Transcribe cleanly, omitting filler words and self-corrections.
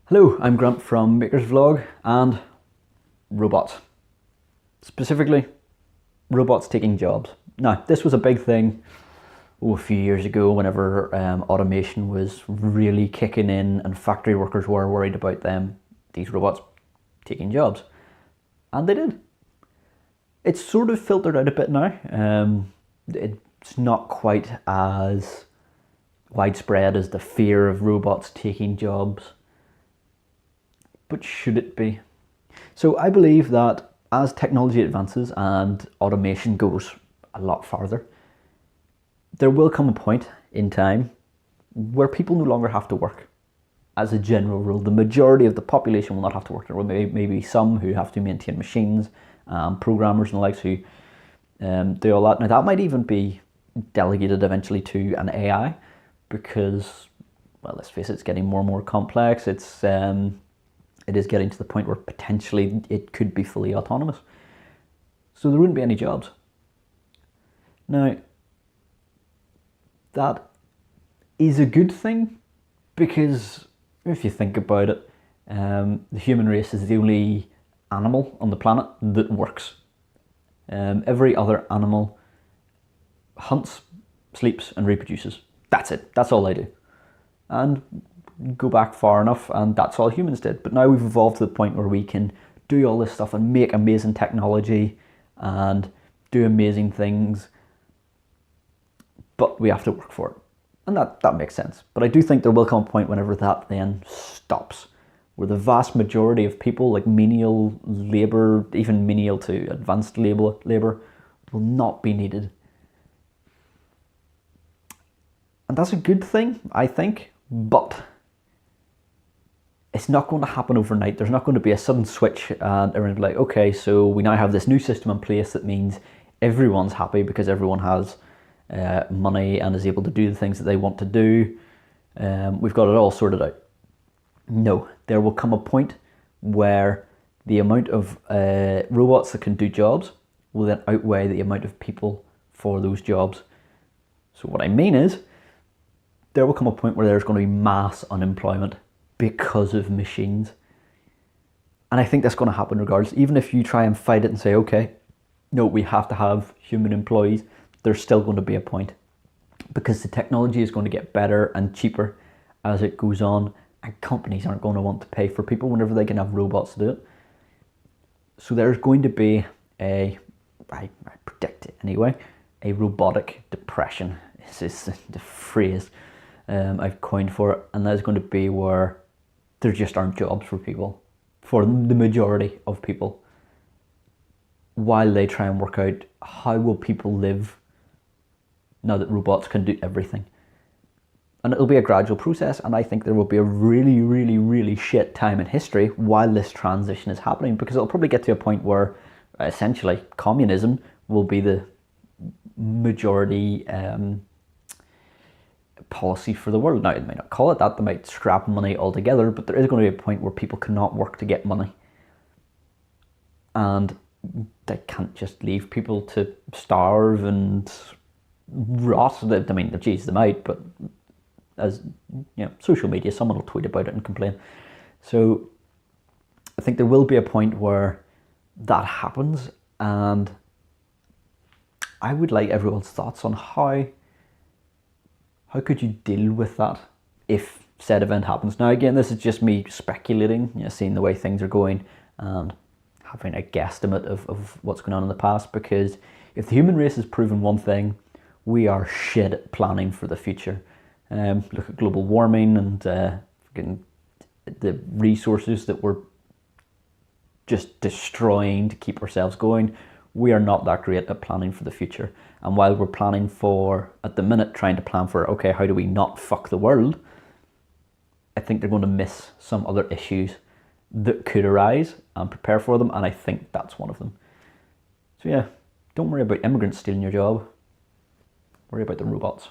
Hello, I'm Grant from Maker's Vlog and robots. Specifically, robots taking jobs. Now, this was a big thing a few years ago whenever automation was really kicking in and factory workers were worried about these robots taking jobs. And they did. It's sort of filtered out a bit now. It's not quite as widespread as the fear of robots taking jobs. But should it be? So I believe that as technology advances and automation goes a lot farther, there will come a point in time where people no longer have to work. As a general rule, the majority of the population will not have to work. There will maybe some who have to maintain machines, programmers and the likes who do all that. Now that might even be delegated eventually to an AI because, well, let's face it, it's getting more and more complex. It is getting to the point where potentially it could be fully autonomous. So there wouldn't be any jobs. Now, that is a good thing because if you think about it, the human race is the only animal on the planet that works. Every other animal hunts, sleeps and reproduces. That's it. That's all they do. And go back far enough and that's all humans did. But now we've evolved to the point where we can do all this stuff and make amazing technology and do amazing things, but we have to work for it. And that makes sense. But I do think there will come a point whenever that then stops, where the vast majority of people, like menial labour, even menial to advanced labour, will not be needed. And that's a good thing, I think, but it's not going to happen overnight. There's not going to be a sudden switch and everyone's like, okay, so we now have this new system in place that means everyone's happy because everyone has money and is able to do the things that they want to do. We've got it all sorted out. No, there will come a point where the amount of robots that can do jobs will then outweigh the amount of people for those jobs. So what I mean is, there will come a point where there's going to be mass unemployment because of machines. And I think that's going to happen regardless. Even if you try and fight it and say, okay, no, we have to have human employees, there's still going to be a point because the technology is going to get better and cheaper as it goes on, and companies aren't going to want to pay for people whenever they can have robots to do it. So there's going to be I predict it anyway, a robotic depression. This is the phrase I've coined for it, and that's going to be where there just aren't jobs for people, for the majority of people, while they try and work out how will people live now that robots can do everything. And it'll be a gradual process, and I think there will be a really, really, really shit time in history while this transition is happening, because it'll probably get to a point where essentially communism will be the majority policy for the world. Now, they might not call it that, they might scrap money altogether, but there is going to be a point where people cannot work to get money. And they can't just leave people to starve and rot. I mean, geez, they might, but as you know, social media, someone will tweet about it and complain. So I think there will be a point where that happens, and I would like everyone's thoughts on how could you deal with that if said event happens. Now again, this is just me speculating, seeing the way things are going and having a guesstimate of what's going on in the past, because if the human race has proven one thing, we are shit at planning for the future. Look at global warming and the resources that we're just destroying to keep ourselves going. We are not that great at planning for the future. And while we're planning for, at the minute, trying to plan for, okay, how do we not fuck the world? I think they're going to miss some other issues that could arise and prepare for them. And I think that's one of them. So yeah, don't worry about immigrants stealing your job. Worry about the robots.